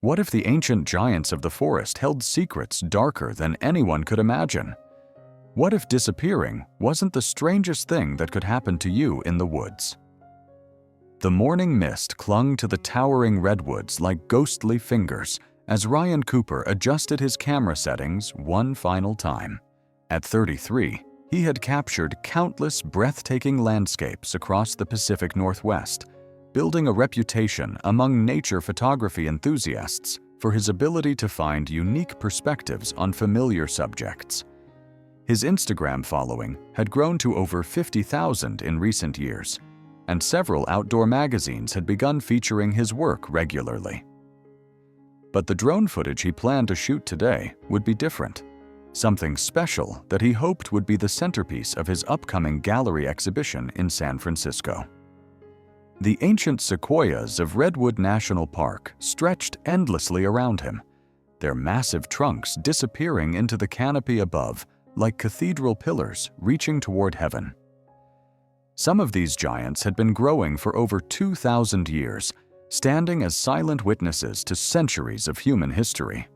What if the ancient giants of the forest held secrets darker than anyone could imagine? What if disappearing wasn't the strangest thing that could happen to you in the woods? The morning mist clung to the towering redwoods like ghostly fingers as Ryan Cooper adjusted his camera settings one final time. At 33, he had captured countless breathtaking landscapes across the Pacific Northwest, building a reputation among nature photography enthusiasts for his ability to find unique perspectives on familiar subjects. His Instagram following had grown to over 50,000 in recent years, and several outdoor magazines had begun featuring his work regularly. But the drone footage he planned to shoot today would be different, something special that he hoped would be the centerpiece of his upcoming gallery exhibition in San Francisco. The ancient sequoias of Redwood National Park stretched endlessly around him, their massive trunks disappearing into the canopy above like cathedral pillars reaching toward heaven. Some of these giants had been growing for over 2,000 years, standing as silent witnesses to centuries of human history.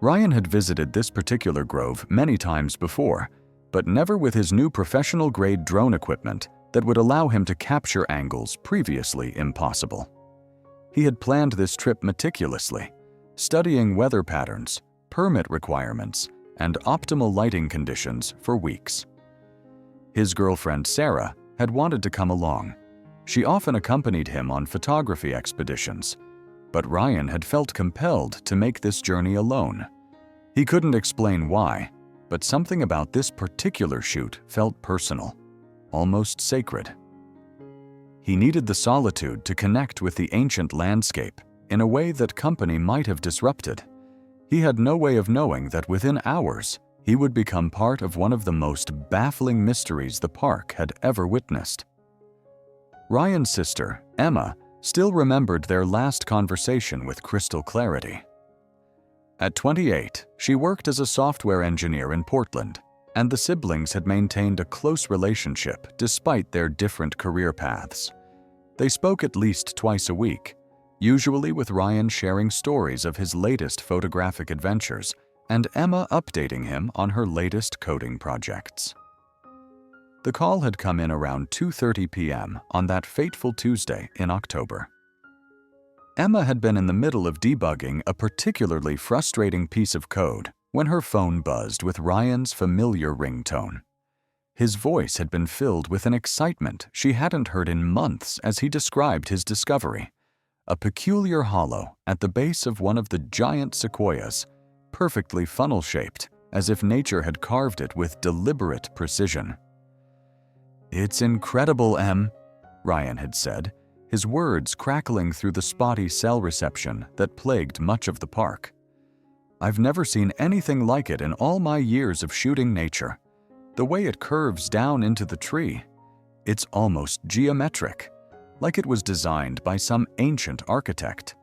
Ryan had visited this particular grove many times before, but never with his new professional-grade drone equipment that would allow him to capture angles previously impossible. He had planned this trip meticulously, studying weather patterns, permit requirements, and optimal lighting conditions for weeks. His girlfriend Sarah had wanted to come along. She often accompanied him on photography expeditions, but Ryan had felt compelled to make this journey alone. He couldn't explain why, but something about this particular shoot felt personal, almost sacred. He needed the solitude to connect with the ancient landscape in a way that company might have disrupted. He had no way of knowing that within hours, he would become part of one of the most baffling mysteries the park had ever witnessed. Ryan's sister, Emma, still remembered their last conversation with crystal clarity. At 28, she worked as a software engineer in Portland, and the siblings had maintained a close relationship despite their different career paths. They spoke at least twice a week, usually with Ryan sharing stories of his latest photographic adventures and Emma updating him on her latest coding projects. The call had come in around 2:30 p.m. on that fateful Tuesday in October. Emma had been in the middle of debugging a particularly frustrating piece of code when her phone buzzed with Ryan's familiar ringtone. His voice had been filled with an excitement she hadn't heard in months as he described his discovery, a peculiar hollow at the base of one of the giant sequoias, perfectly funnel-shaped, as if nature had carved it with deliberate precision. "It's incredible, Em," Ryan had said, his words crackling through the spotty cell reception that plagued much of the park. "I've never seen anything like it in all my years of shooting nature. The way it curves down into the tree, it's almost geometric, like it was designed by some ancient architect.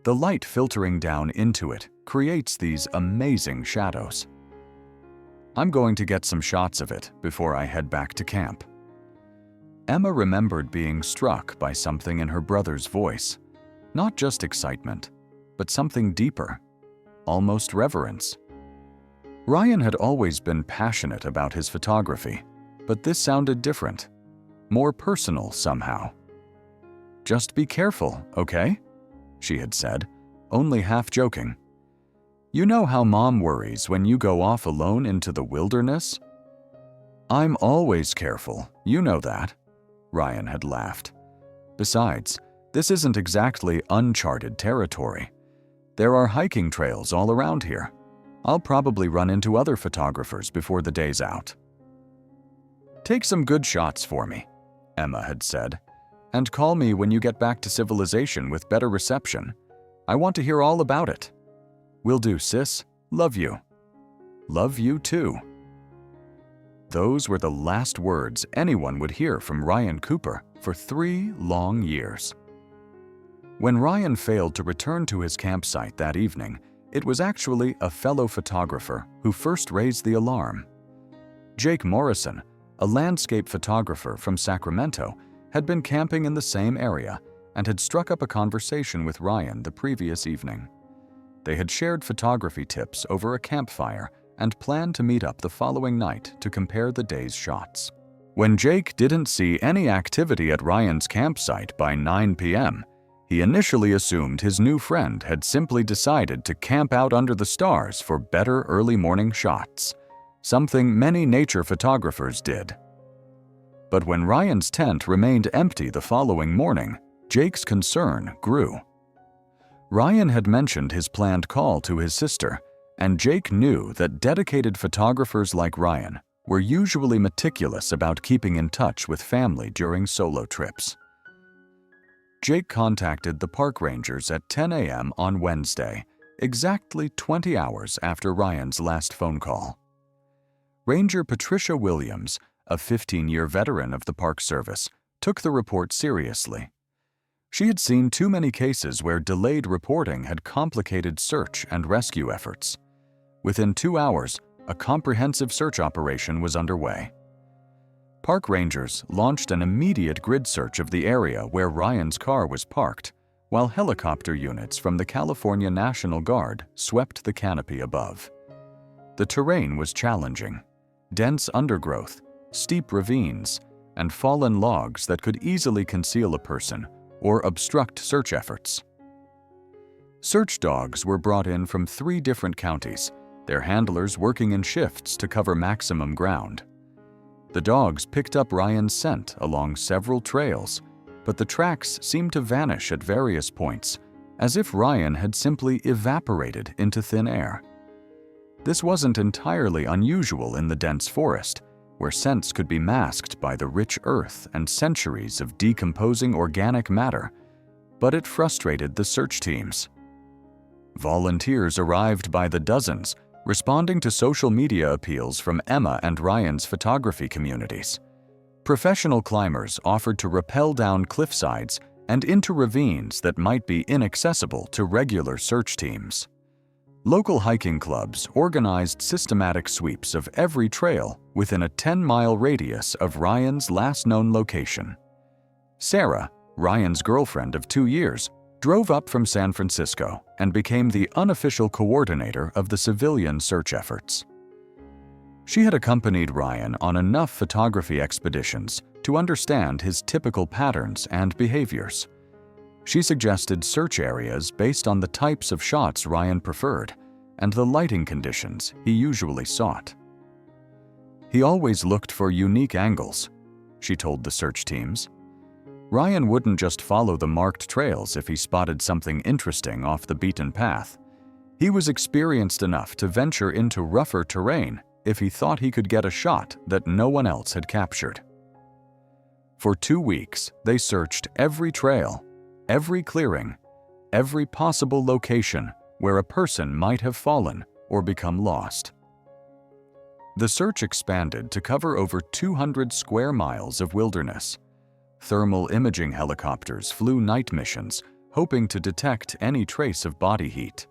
The light filtering down into it creates these amazing shadows. I'm going to get some shots of it before I head back to camp." Emma remembered being struck by something in her brother's voice, not just excitement, but something deeper, almost reverence. Ryan had always been passionate about his photography, but this sounded different, more personal somehow. "Just be careful, okay?" she had said, only half joking. "You know how Mom worries when you go off alone into the wilderness?" "I'm always careful, you know that," Ryan had laughed. "Besides, this isn't exactly uncharted territory. There are hiking trails all around here. I'll probably run into other photographers before the day's out." "Take some good shots for me," Emma had said, "and call me when you get back to civilization with better reception. I want to hear all about it." "Will do, sis. Love you." "Love you too." Those were the last words anyone would hear from Ryan Cooper for 3 long years. When Ryan failed to return to his campsite that evening, it was actually a fellow photographer who first raised the alarm. Jake Morrison, a landscape photographer from Sacramento, had been camping in the same area and had struck up a conversation with Ryan the previous evening. they had shared photography tips over a campfire and planned to meet up the following night to compare the day's shots. When Jake didn't see any activity at Ryan's campsite by 9 p.m., he initially assumed his new friend had simply decided to camp out under the stars for better early morning shots, something many nature photographers did. But when Ryan's tent remained empty the following morning, Jake's concern grew. Ryan had mentioned his planned call to his sister, and Jake knew that dedicated photographers like Ryan were usually meticulous about keeping in touch with family during solo trips. Jake contacted the park rangers at 10 a.m. on Wednesday, exactly 20 hours after Ryan's last phone call. Ranger Patricia Williams, a 15-year veteran of the Park Service, took the report seriously. She had seen too many cases where delayed reporting had complicated search and rescue efforts. Within 2 hours, a comprehensive search operation was underway. Park rangers launched an immediate grid search of the area where Ryan's car was parked, while helicopter units from the California National Guard swept the canopy above. The terrain was challenging: dense undergrowth, steep ravines, and fallen logs that could easily conceal a person or obstruct search efforts. Search dogs were brought in from 3 different counties, their handlers working in shifts to cover maximum ground. The dogs picked up Ryan's scent along several trails, but the tracks seemed to vanish at various points, as if Ryan had simply evaporated into thin air. This wasn't entirely unusual in the dense forest, where scents could be masked by the rich earth and centuries of decomposing organic matter, but it frustrated the search teams. Volunteers arrived by the dozens, responding to social media appeals from Emma and Ryan's photography communities. Professional climbers offered to rappel down cliffsides and into ravines that might be inaccessible to regular search teams. Local hiking clubs organized systematic sweeps of every trail within a 10-mile radius of Ryan's last known location. Sarah, Ryan's girlfriend of 2 years, drove up from San Francisco and became the unofficial coordinator of the civilian search efforts. She had accompanied Ryan on enough photography expeditions to understand his typical patterns and behaviors. She suggested search areas based on the types of shots Ryan preferred and the lighting conditions he usually sought. He always looked for unique angles, she told the search teams. Ryan wouldn't just follow the marked trails if he spotted something interesting off the beaten path. He was experienced enough to venture into rougher terrain if he thought he could get a shot that no one else had captured. For 2 weeks, they searched every trail, every clearing, every possible location where a person might have fallen or become lost. The search expanded to cover over 200 square miles of wilderness. Thermal imaging helicopters flew night missions, hoping to detect any trace of body heat.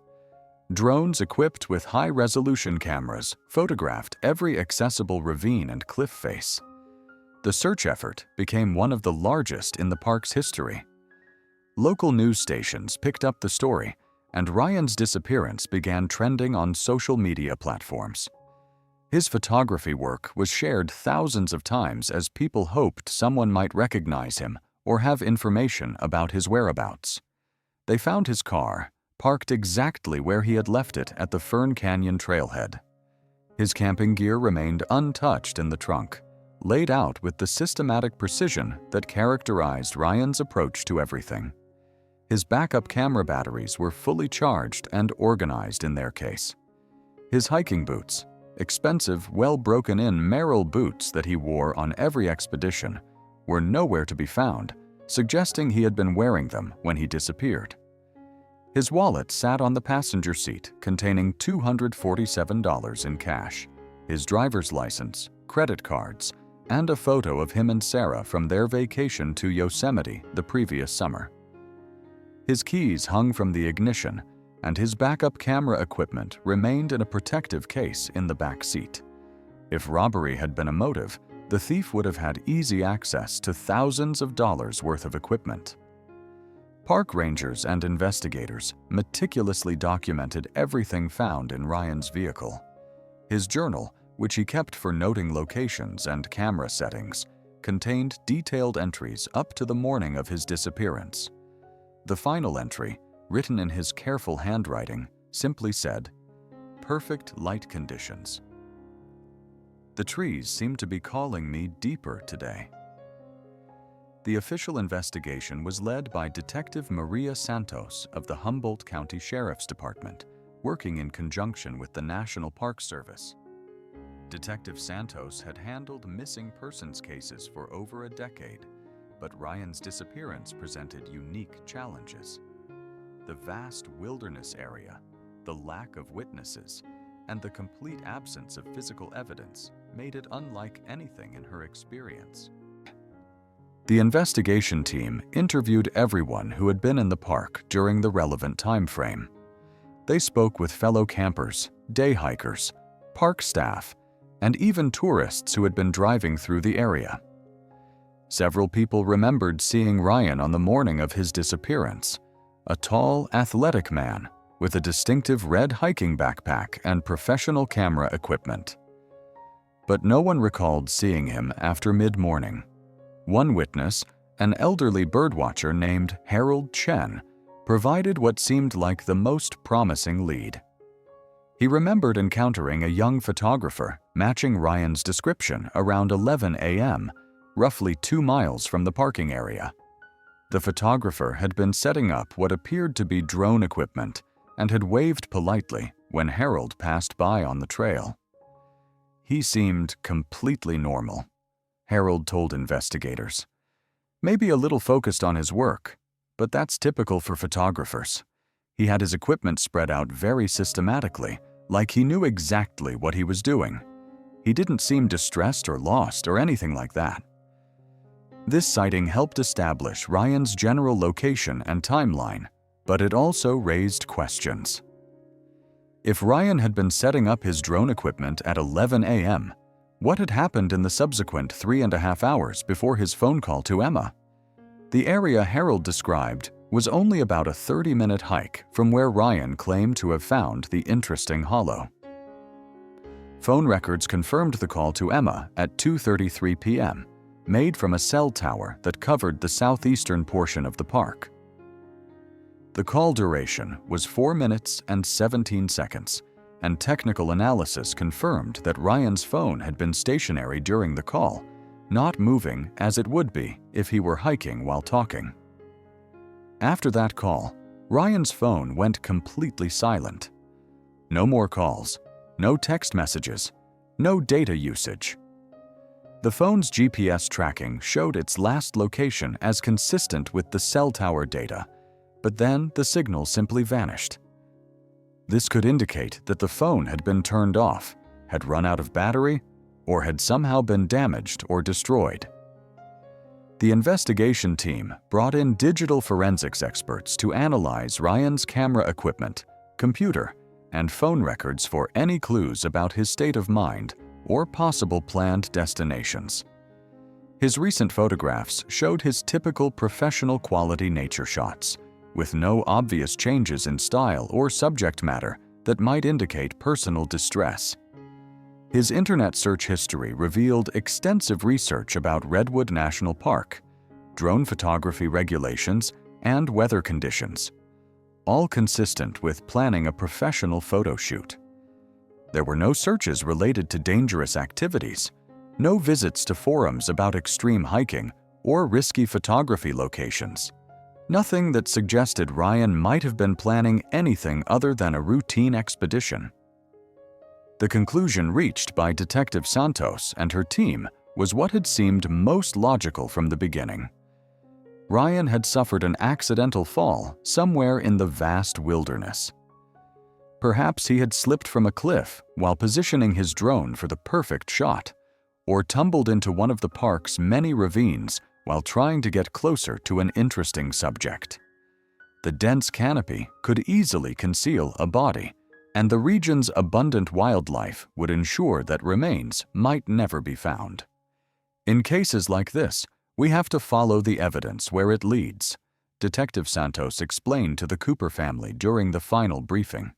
Drones equipped with high-resolution cameras photographed every accessible ravine and cliff face. The search effort became one of the largest in the park's history. Local news stations picked up the story, and Ryan's disappearance began trending on social media platforms. His photography work was shared thousands of times as people hoped someone might recognize him or have information about his whereabouts. They found his car, parked exactly where he had left it at the Fern Canyon trailhead. His camping gear remained untouched in the trunk, laid out with the systematic precision that characterized Ryan's approach to everything. His backup camera batteries were fully charged and organized in their case. His hiking boots, expensive, well-broken-in Merrell boots that he wore on every expedition, were nowhere to be found, suggesting he had been wearing them when he disappeared. His wallet sat on the passenger seat containing $247 in cash, his driver's license, credit cards, and a photo of him and Sarah from their vacation to Yosemite the previous summer. His keys hung from the ignition, and his backup camera equipment remained in a protective case in the back seat. If robbery had been a motive, the thief would have had easy access to thousands of dollars worth of equipment. Park rangers and investigators meticulously documented everything found in Ryan's vehicle. His journal, which he kept for noting locations and camera settings, contained detailed entries up to the morning of his disappearance. The final entry, written in his careful handwriting, simply said, "Perfect light conditions. The trees seem to be calling me deeper today." The official investigation was led by Detective Maria Santos of the Humboldt County Sheriff's Department, working in conjunction with the National Park Service. Detective Santos had handled missing persons cases for over a decade, but Ryan's disappearance presented unique challenges. The vast wilderness area, the lack of witnesses, and the complete absence of physical evidence made it unlike anything in her experience. The investigation team interviewed everyone who had been in the park during the relevant time frame. They spoke with fellow campers, day hikers, park staff, and even tourists who had been driving through the area. Several people remembered seeing Ryan on the morning of his disappearance, a tall, athletic man with a distinctive red hiking backpack and professional camera equipment. But no one recalled seeing him after mid-morning. One witness, an elderly birdwatcher named Harold Chen, provided what seemed like the most promising lead. He remembered encountering a young photographer matching Ryan's description around 11 a.m., roughly 2 miles from the parking area. The photographer had been setting up what appeared to be drone equipment and had waved politely when Harold passed by on the trail. He seemed completely normal, Harold told investigators. Maybe a little focused on his work, but that's typical for photographers. He had his equipment spread out very systematically, like he knew exactly what he was doing. He didn't seem distressed or lost or anything like that. This sighting helped establish Ryan's general location and timeline, but it also raised questions. If Ryan had been setting up his drone equipment at 11 a.m., what had happened in the subsequent 3.5 hours before his phone call to Emma? The area Harold described was only about a 30-minute hike from where Ryan claimed to have found the interesting hollow. Phone records confirmed the call to Emma at 2:33 p.m., made from a cell tower that covered the southeastern portion of the park. The call duration was 4 minutes and 17 seconds, and technical analysis confirmed that Ryan's phone had been stationary during the call, not moving as it would be if he were hiking while talking. After that call, Ryan's phone went completely silent. No more calls, no text messages, no data usage. The phone's GPS tracking showed its last location as consistent with the cell tower data, but then the signal simply vanished. This could indicate that the phone had been turned off, had run out of battery, or had somehow been damaged or destroyed. The investigation team brought in digital forensics experts to analyze Ryan's camera equipment, computer, and phone records for any clues about his state of mind or possible planned destinations. His recent photographs showed his typical professional quality nature shots, with no obvious changes in style or subject matter that might indicate personal distress. His internet search history revealed extensive research about Redwood National Park, drone photography regulations, and weather conditions, all consistent with planning a professional photo shoot. There were no searches related to dangerous activities, no visits to forums about extreme hiking or risky photography locations. Nothing that suggested Ryan might have been planning anything other than a routine expedition. The conclusion reached by Detective Santos and her team was what had seemed most logical from the beginning. Ryan had suffered an accidental fall somewhere in the vast wilderness. Perhaps he had slipped from a cliff while positioning his drone for the perfect shot, or tumbled into one of the park's many ravines while trying to get closer to an interesting subject. The dense canopy could easily conceal a body, and the region's abundant wildlife would ensure that remains might never be found. In cases like this, we have to follow the evidence where it leads, Detective Santos explained to the Cooper family during the final briefing.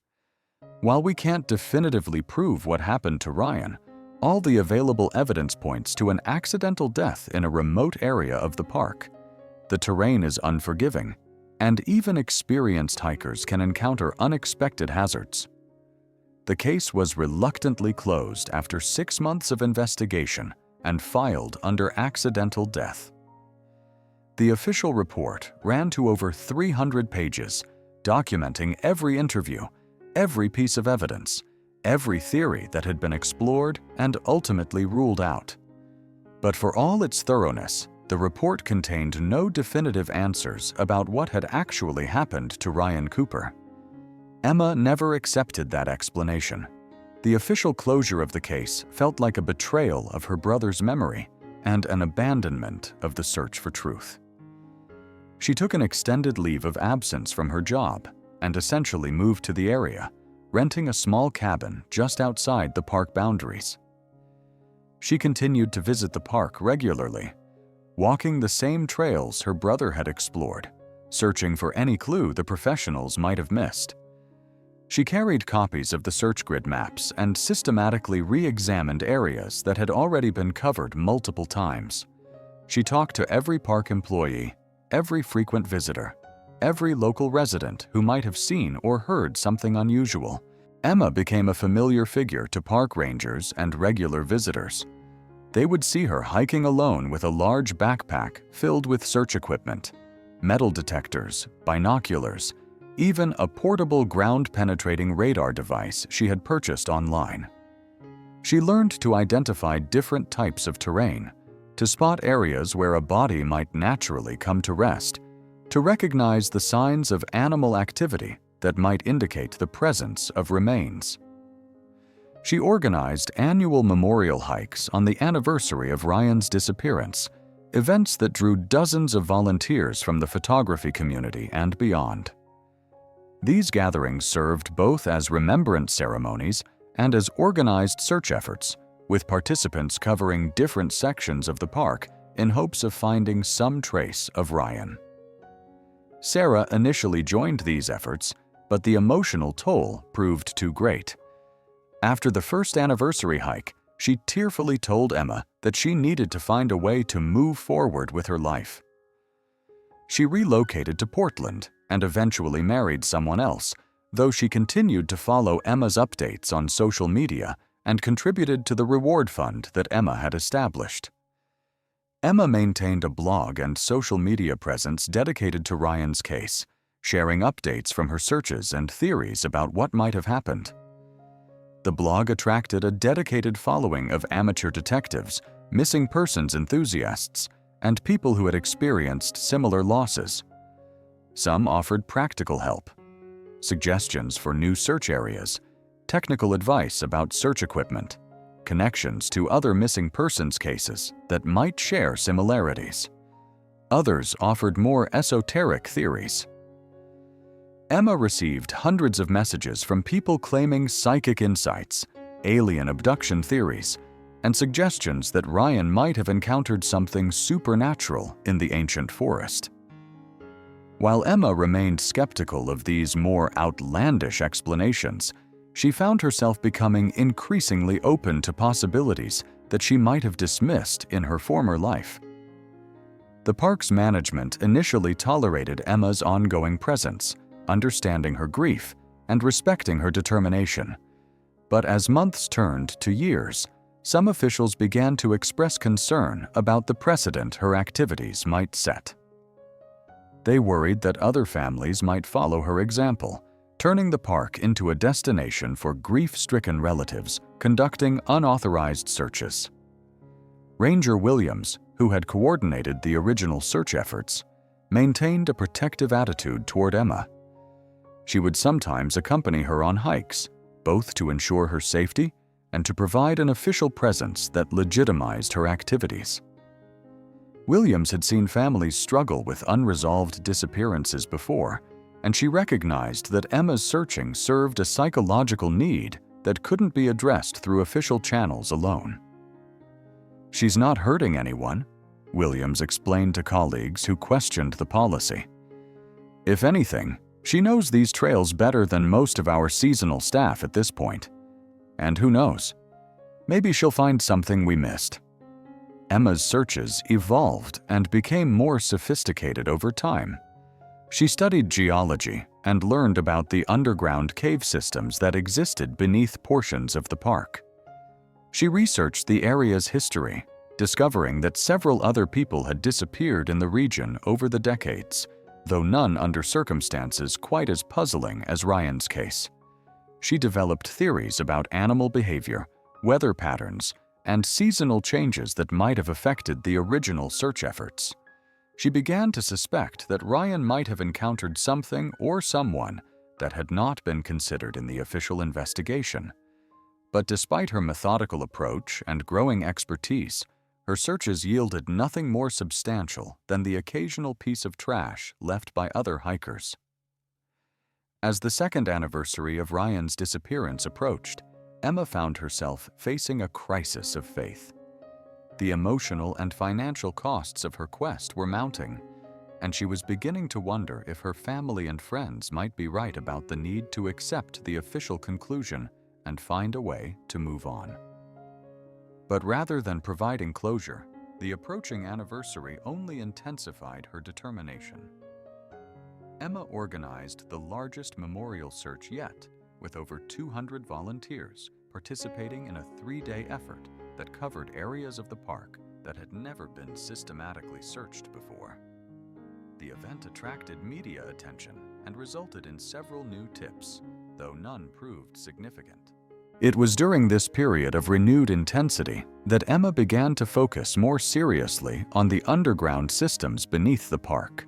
While we can't definitively prove what happened to Ryan, all the available evidence points to an accidental death in a remote area of the park. The terrain is unforgiving, and even experienced hikers can encounter unexpected hazards. The case was reluctantly closed after 6 months of investigation and filed under accidental death. The official report ran to over 300 pages, documenting every interview, every piece of evidence, every theory that had been explored and ultimately ruled out. But for all its thoroughness, the report contained no definitive answers about what had actually happened to Ryan Cooper. Emma never accepted that explanation. The official closure of the case felt like a betrayal of her brother's memory and an abandonment of the search for truth. She took an extended leave of absence from her job and essentially moved to the area, renting a small cabin just outside the park boundaries. She continued to visit the park regularly, walking the same trails her brother had explored, searching for any clue the professionals might have missed. She carried copies of the search grid maps and systematically re-examined areas that had already been covered multiple times. She talked to every park employee, every frequent visitor, every local resident who might have seen or heard something unusual. Emma became a familiar figure to park rangers and regular visitors. They would see her hiking alone with a large backpack filled with search equipment, metal detectors, binoculars, even a portable ground-penetrating radar device she had purchased online. She learned to identify different types of terrain, to spot areas where a body might naturally come to rest, to recognize the signs of animal activity that might indicate the presence of remains. She organized annual memorial hikes on the anniversary of Ryan's disappearance, events that drew dozens of volunteers from the photography community and beyond. These gatherings served both as remembrance ceremonies and as organized search efforts, with participants covering different sections of the park in hopes of finding some trace of Ryan. Sarah initially joined these efforts, but the emotional toll proved too great. After the first anniversary hike, she tearfully told Emma that she needed to find a way to move forward with her life. She relocated to Portland and eventually married someone else, though she continued to follow Emma's updates on social media and contributed to the reward fund that Emma had established. Emma maintained a blog and social media presence dedicated to Ryan's case, sharing updates from her searches and theories about what might have happened. The blog attracted a dedicated following of amateur detectives, missing persons enthusiasts, and people who had experienced similar losses. Some offered practical help, suggestions for new search areas, technical advice about search equipment, connections to other missing persons cases that might share similarities. Others offered more esoteric theories. Emma received hundreds of messages from people claiming psychic insights, alien abduction theories, and suggestions that Ryan might have encountered something supernatural in the ancient forest. While Emma remained skeptical of these more outlandish explanations, she found herself becoming increasingly open to possibilities that she might have dismissed in her former life. The park's management initially tolerated Emma's ongoing presence, understanding her grief and respecting her determination. But as months turned to years, some officials began to express concern about the precedent her activities might set. They worried that other families might follow her example, turning the park into a destination for grief-stricken relatives conducting unauthorized searches. Ranger Williams, who had coordinated the original search efforts, maintained a protective attitude toward Emma. She would sometimes accompany her on hikes, both to ensure her safety and to provide an official presence that legitimized her activities. Williams had seen families struggle with unresolved disappearances before, and she recognized that Emma's searching served a psychological need that couldn't be addressed through official channels alone. "She's not hurting anyone," Williams explained to colleagues who questioned the policy. If anything, she knows these trails better than most of our seasonal staff at this point. And who knows? Maybe she'll find something we missed. Emma's searches evolved and became more sophisticated over time. She studied geology and learned about the underground cave systems that existed beneath portions of the park. She researched the area's history, discovering that several other people had disappeared in the region over the decades, though none under circumstances quite as puzzling as Ryan's case. She developed theories about animal behavior, weather patterns, and seasonal changes that might have affected the original search efforts. She began to suspect that Ryan might have encountered something or someone that had not been considered in the official investigation. But despite her methodical approach and growing expertise, her searches yielded nothing more substantial than the occasional piece of trash left by other hikers. As the second anniversary of Ryan's disappearance approached, Emma found herself facing a crisis of faith. The emotional and financial costs of her quest were mounting, and she was beginning to wonder if her family and friends might be right about the need to accept the official conclusion and find a way to move on. But rather than providing closure, the approaching anniversary only intensified her determination. Emma organized the largest memorial search yet, with over 200 volunteers participating in a 3-day effort that covered areas of the park that had never been systematically searched before. The event attracted media attention and resulted in several new tips, though none proved significant. It was during this period of renewed intensity that Emma began to focus more seriously on the underground systems beneath the park.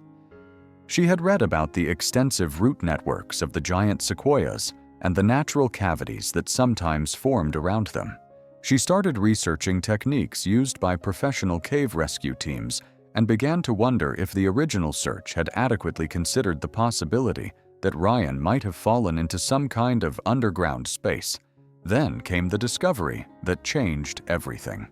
She had read about the extensive root networks of the giant sequoias and the natural cavities that sometimes formed around them. She started researching techniques used by professional cave rescue teams and began to wonder if the original search had adequately considered the possibility that Ryan might have fallen into some kind of underground space. Then came the discovery that changed everything.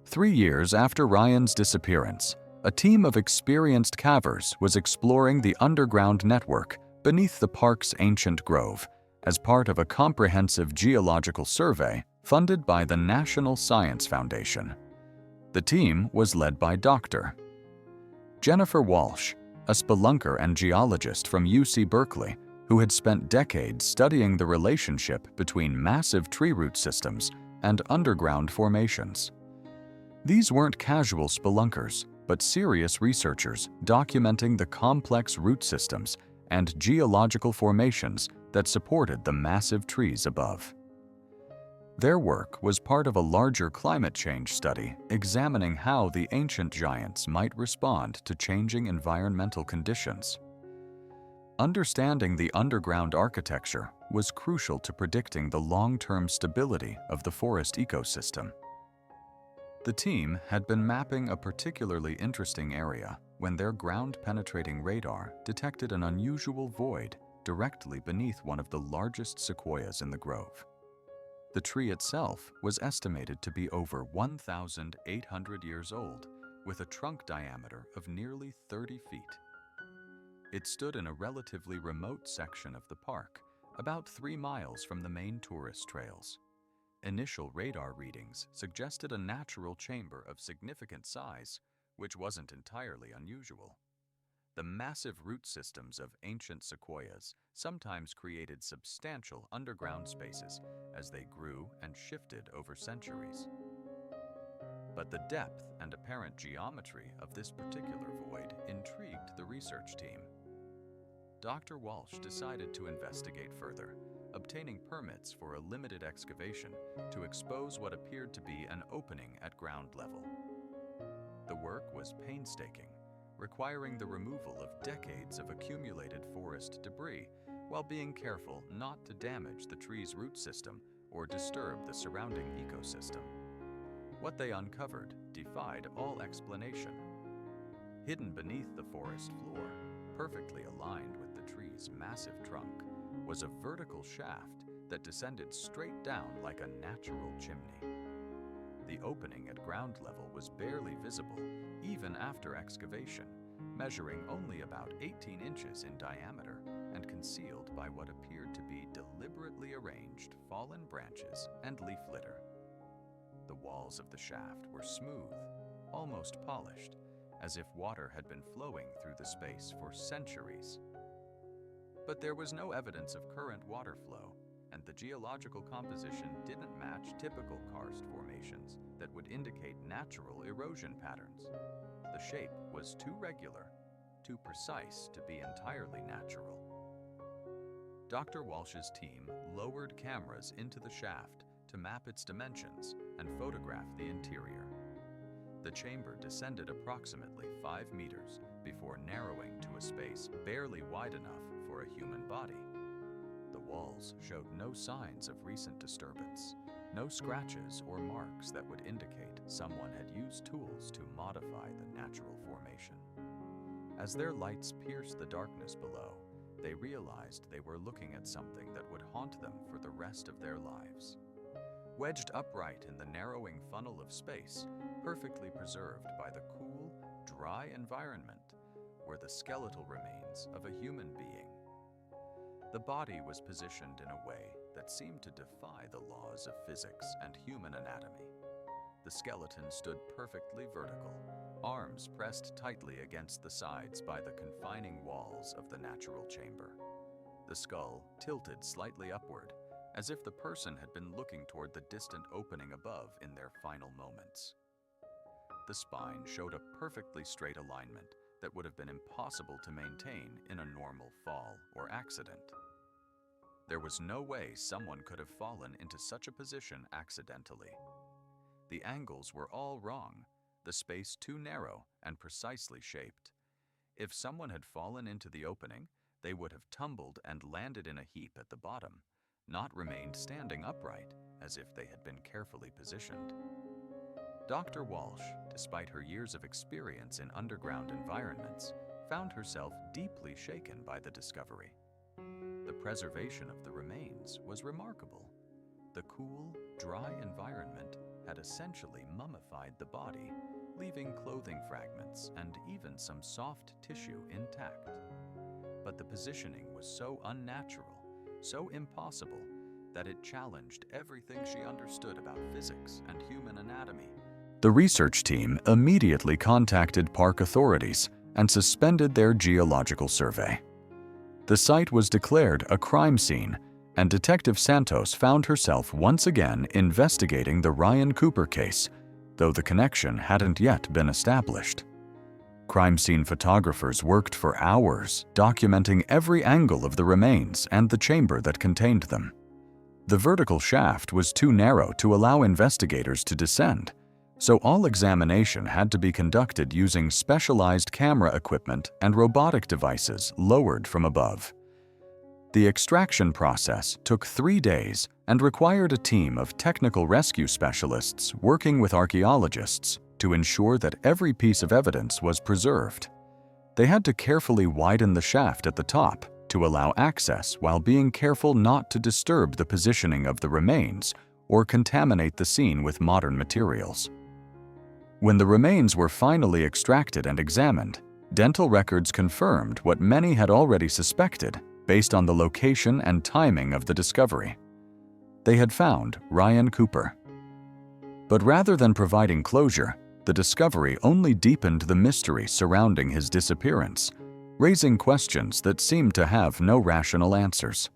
3 years after Ryan's disappearance, a team of experienced cavers was exploring the underground network beneath the park's ancient grove as part of a comprehensive geological survey funded by the National Science Foundation. The team was led by Dr. Jennifer Walsh, a spelunker and geologist from UC Berkeley, who had spent decades studying the relationship between massive tree root systems and underground formations. These weren't casual spelunkers, but serious researchers documenting the complex root systems and geological formations that supported the massive trees above. Their work was part of a larger climate change study examining how the ancient giants might respond to changing environmental conditions. Understanding the underground architecture was crucial to predicting the long-term stability of the forest ecosystem. The team had been mapping a particularly interesting area when their ground-penetrating radar detected an unusual void directly beneath one of the largest sequoias in the grove. The tree itself was estimated to be over 1,800 years old, with a trunk diameter of nearly 30 feet. It stood in a relatively remote section of the park, about 3 miles from the main tourist trails. Initial radar readings suggested a natural chamber of significant size, which wasn't entirely unusual. The massive root systems of ancient sequoias sometimes created substantial underground spaces as they grew and shifted over centuries. But the depth and apparent geometry of this particular void intrigued the research team. Dr. Walsh decided to investigate further, obtaining permits for a limited excavation to expose what appeared to be an opening at ground level. The work was painstaking, requiring the removal of decades of accumulated forest debris while being careful not to damage the tree's root system or disturb the surrounding ecosystem. What they uncovered defied all explanation. Hidden beneath the forest floor, perfectly aligned with the tree's massive trunk, was a vertical shaft that descended straight down like a natural chimney. The opening at ground level was barely visible even after excavation, measuring only about 18 inches in diameter and concealed by what appeared to be deliberately arranged fallen branches and leaf litter. The walls of the shaft were smooth, almost polished, as if water had been flowing through the space for centuries. But there was no evidence of current water flow, and the geological composition didn't match typical karst formations that would indicate natural erosion patterns. The shape was too regular, too precise to be entirely natural. Dr. Walsh's team lowered cameras into the shaft to map its dimensions and photograph the interior. The chamber descended approximately 5 meters before narrowing to a space barely wide enough for a human body. The walls showed no signs of recent disturbance, no scratches or marks that would indicate someone had used tools to modify the natural formation. As their lights pierced the darkness below, they realized they were looking at something that would haunt them for the rest of their lives. Wedged upright in the narrowing funnel of space, perfectly preserved by the cool, dry environment, were the skeletal remains of a human being. The body was positioned in a way that seemed to defy the laws of physics and human anatomy. The skeleton stood perfectly vertical, arms pressed tightly against the sides by the confining walls of the natural chamber. The skull tilted slightly upward, as if the person had been looking toward the distant opening above in their final moments. The spine showed a perfectly straight alignment that would have been impossible to maintain in a normal fall or accident. There was no way someone could have fallen into such a position accidentally. The angles were all wrong, the space too narrow and precisely shaped. If someone had fallen into the opening, they would have tumbled and landed in a heap at the bottom, not remained standing upright as if they had been carefully positioned. Dr. Walsh, despite her years of experience in underground environments, found herself deeply shaken by the discovery. The preservation of the remains was remarkable. The cool, dry environment had essentially mummified the body, leaving clothing fragments and even some soft tissue intact. But the positioning was so unnatural, so impossible, that it challenged everything she understood about physics and human anatomy. The research team immediately contacted park authorities and suspended their geological survey. The site was declared a crime scene, and Detective Santos found herself once again investigating the Ryan Cooper case, though the connection hadn't yet been established. Crime scene photographers worked for hours, documenting every angle of the remains and the chamber that contained them. The vertical shaft was too narrow to allow investigators to descend, so all examination had to be conducted using specialized camera equipment and robotic devices lowered from above. The extraction process took 3 days and required a team of technical rescue specialists working with archaeologists to ensure that every piece of evidence was preserved. They had to carefully widen the shaft at the top to allow access while being careful not to disturb the positioning of the remains or contaminate the scene with modern materials. When the remains were finally extracted and examined, dental records confirmed what many had already suspected based on the location and timing of the discovery. They had found Ryan Cooper. But rather than providing closure, the discovery only deepened the mystery surrounding his disappearance, raising questions that seemed to have no rational answers.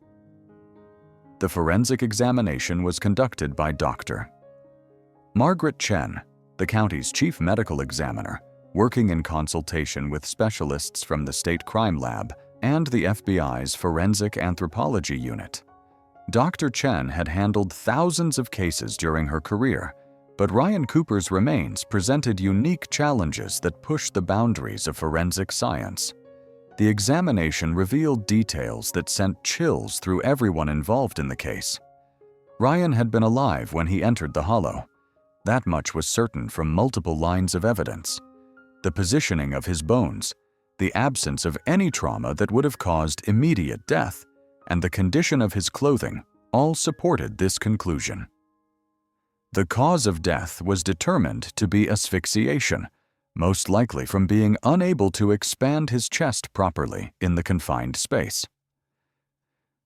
The forensic examination was conducted by Dr. Margaret Chen, the county's chief medical examiner, working in consultation with specialists from the State Crime Lab and the FBI's Forensic Anthropology Unit. Dr. Chen had handled thousands of cases during her career, but Ryan Cooper's remains presented unique challenges that pushed the boundaries of forensic science. The examination revealed details that sent chills through everyone involved in the case. Ryan had been alive when he entered the hollow. That much was certain from multiple lines of evidence. The positioning of his bones, the absence of any trauma that would have caused immediate death, and the condition of his clothing all supported this conclusion. The cause of death was determined to be asphyxiation, most likely from being unable to expand his chest properly in the confined space.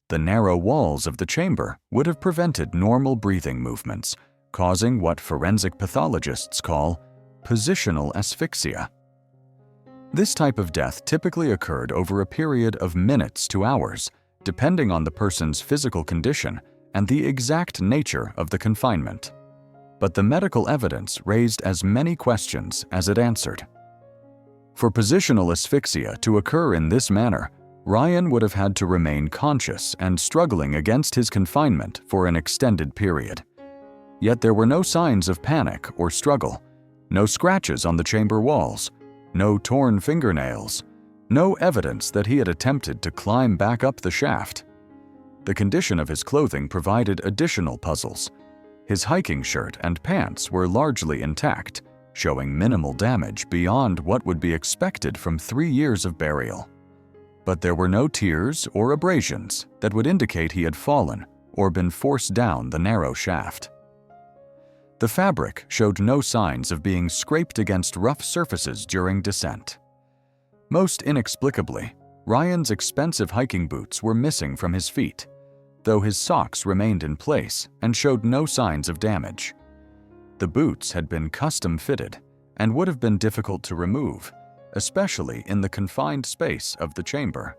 The narrow walls of the chamber would have prevented normal breathing movements, causing what forensic pathologists call positional asphyxia. This type of death typically occurred over a period of minutes to hours, depending on the person's physical condition and the exact nature of the confinement. But the medical evidence raised as many questions as it answered. For positional asphyxia to occur in this manner, Ryan would have had to remain conscious and struggling against his confinement for an extended period. Yet there were no signs of panic or struggle, no scratches on the chamber walls, no torn fingernails, no evidence that he had attempted to climb back up the shaft. The condition of his clothing provided additional puzzles. His hiking shirt and pants were largely intact, showing minimal damage beyond what would be expected from 3 years of burial. But there were no tears or abrasions that would indicate he had fallen or been forced down the narrow shaft. The fabric showed no signs of being scraped against rough surfaces during descent. Most inexplicably, Ryan's expensive hiking boots were missing from his feet, though his socks remained in place and showed no signs of damage. The boots had been custom-fitted and would have been difficult to remove, especially in the confined space of the chamber.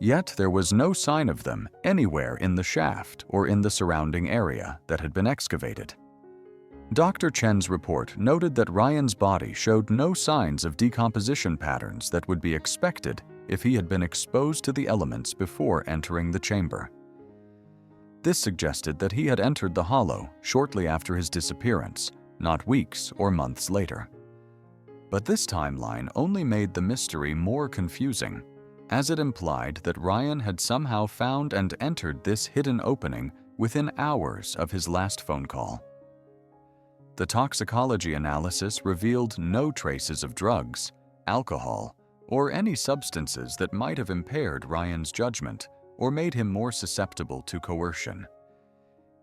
Yet there was no sign of them anywhere in the shaft or in the surrounding area that had been excavated. Dr. Chen's report noted that Ryan's body showed no signs of decomposition patterns that would be expected if he had been exposed to the elements before entering the chamber. This suggested that he had entered the hollow shortly after his disappearance, not weeks or months later. But this timeline only made the mystery more confusing, as it implied that Ryan had somehow found and entered this hidden opening within hours of his last phone call. The toxicology analysis revealed no traces of drugs, alcohol, or any substances that might have impaired Ryan's judgment or made him more susceptible to coercion.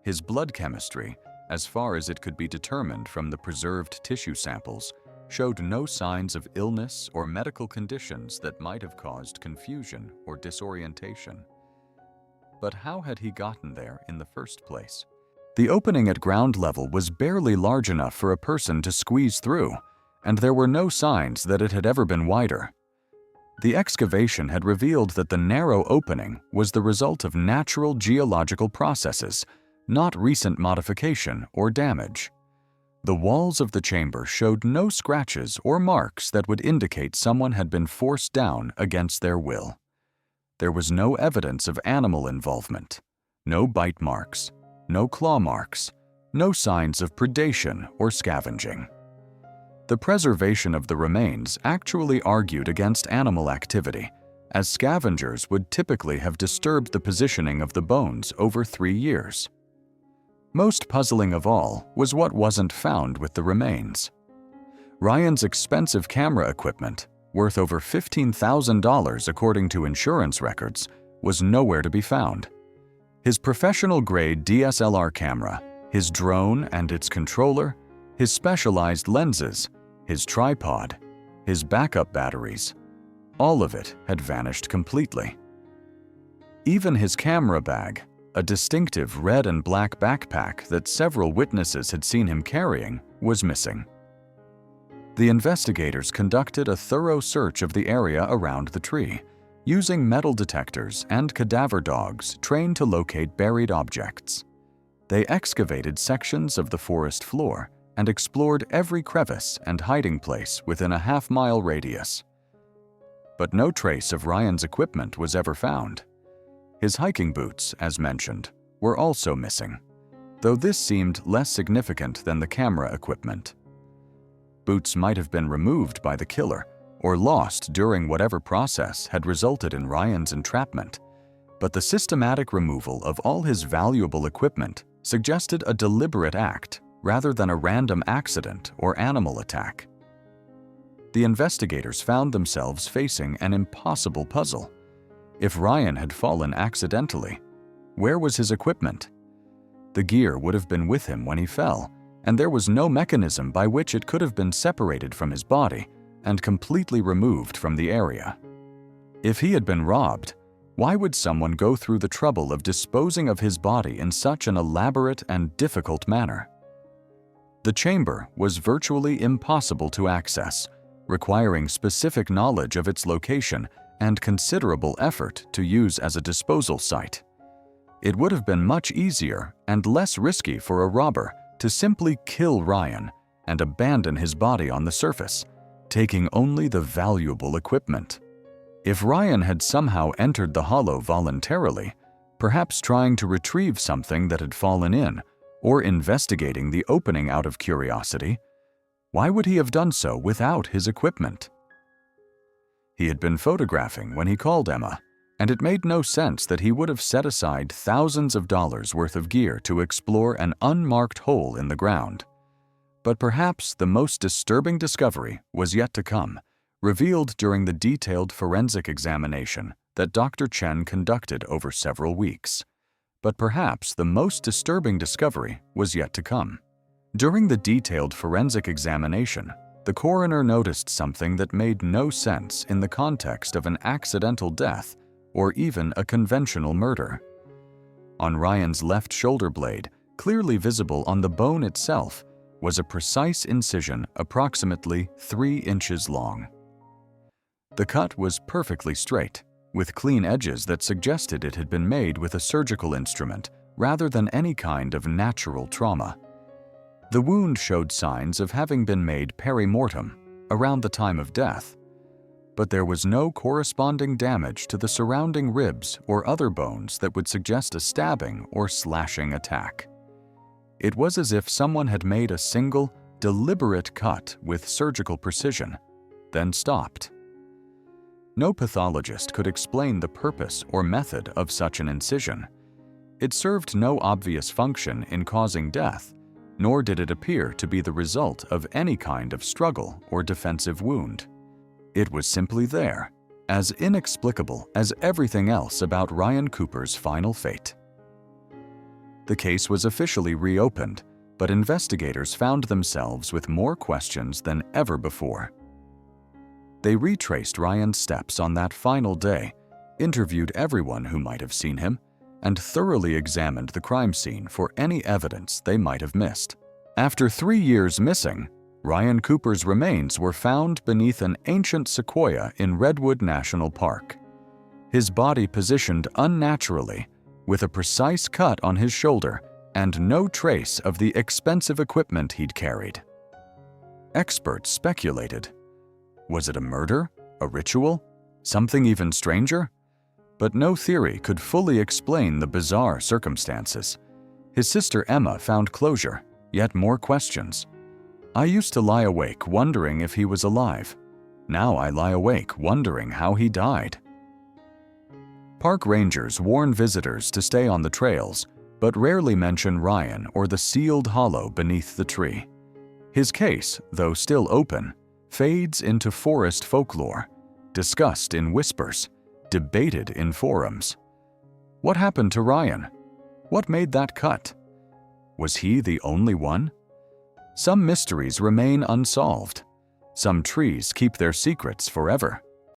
His blood chemistry, as far as it could be determined from the preserved tissue samples, showed no signs of illness or medical conditions that might have caused confusion or disorientation. But how had he gotten there in the first place? The opening at ground level was barely large enough for a person to squeeze through, and there were no signs that it had ever been wider. The excavation had revealed that the narrow opening was the result of natural geological processes, not recent modification or damage. The walls of the chamber showed no scratches or marks that would indicate someone had been forced down against their will. There was no evidence of animal involvement, no bite marks, no claw marks, no signs of predation or scavenging. The preservation of the remains actually argued against animal activity, as scavengers would typically have disturbed the positioning of the bones over 3 years. Most puzzling of all was what wasn't found with the remains. Ryan's expensive camera equipment, worth over $15,000 according to insurance records, was nowhere to be found. His professional-grade DSLR camera, his drone and its controller, his specialized lenses, his tripod, his backup batteries, all of it had vanished completely. Even his camera bag, a distinctive red and black backpack that several witnesses had seen him carrying, was missing. The investigators conducted a thorough search of the area around the tree, using metal detectors and cadaver dogs trained to locate buried objects. They excavated sections of the forest floor and explored every crevice and hiding place within a half-mile radius. But no trace of Ryan's equipment was ever found. His hiking boots, as mentioned, were also missing, though this seemed less significant than the camera equipment. Boots might have been removed by the killer or lost during whatever process had resulted in Ryan's entrapment, but the systematic removal of all his valuable equipment suggested a deliberate act rather than a random accident or animal attack. The investigators found themselves facing an impossible puzzle. If Ryan had fallen accidentally, where was his equipment? The gear would have been with him when he fell, and there was no mechanism by which it could have been separated from his body and completely removed from the area. If he had been robbed, why would someone go through the trouble of disposing of his body in such an elaborate and difficult manner? The chamber was virtually impossible to access, requiring specific knowledge of its location and considerable effort to use as a disposal site. It would have been much easier and less risky for a robber to simply kill Ryan and abandon his body on the surface, taking only the valuable equipment. If Ryan had somehow entered the hollow voluntarily, perhaps trying to retrieve something that had fallen in, or investigating the opening out of curiosity, why would he have done so without his equipment? He had been photographing when he called Emma, and it made no sense that he would have set aside thousands of dollars worth of gear to explore an unmarked hole in the ground. But perhaps the most disturbing discovery was yet to come, revealed during the detailed forensic examination that Dr. Chen conducted over several weeks. But perhaps the most disturbing discovery was yet to come. During the detailed forensic examination, the coroner noticed something that made no sense in the context of an accidental death or even a conventional murder. On Ryan's left shoulder blade, clearly visible on the bone itself, was a precise incision approximately 3 inches long. The cut was perfectly straight, with clean edges that suggested it had been made with a surgical instrument rather than any kind of natural trauma. The wound showed signs of having been made peri-mortem, around the time of death, but there was no corresponding damage to the surrounding ribs or other bones that would suggest a stabbing or slashing attack. It was as if someone had made a single, deliberate cut with surgical precision, then stopped. No pathologist could explain the purpose or method of such an incision. It served no obvious function in causing death, nor did it appear to be the result of any kind of struggle or defensive wound. It was simply there, as inexplicable as everything else about Ryan Cooper's final fate. The case was officially reopened, but investigators found themselves with more questions than ever before. They retraced Ryan's steps on that final day, interviewed everyone who might have seen him, and thoroughly examined the crime scene for any evidence they might have missed. After 3 years missing, Ryan Cooper's remains were found beneath an ancient sequoia in Redwood National Park. His body positioned unnaturally, with a precise cut on his shoulder and no trace of the expensive equipment he'd carried. Experts speculated. Was it a murder? A ritual? Something even stranger? But no theory could fully explain the bizarre circumstances. His sister Emma found closure, yet more questions. I used to lie awake wondering if he was alive. Now I lie awake wondering how he died. Park rangers warn visitors to stay on the trails, but rarely mention Ryan or the sealed hollow beneath the tree. His case, though still open, fades into forest folklore, discussed in whispers, debated in forums. What happened to Ryan? What made that cut? Was he the only one? Some mysteries remain unsolved. Some trees keep their secrets forever.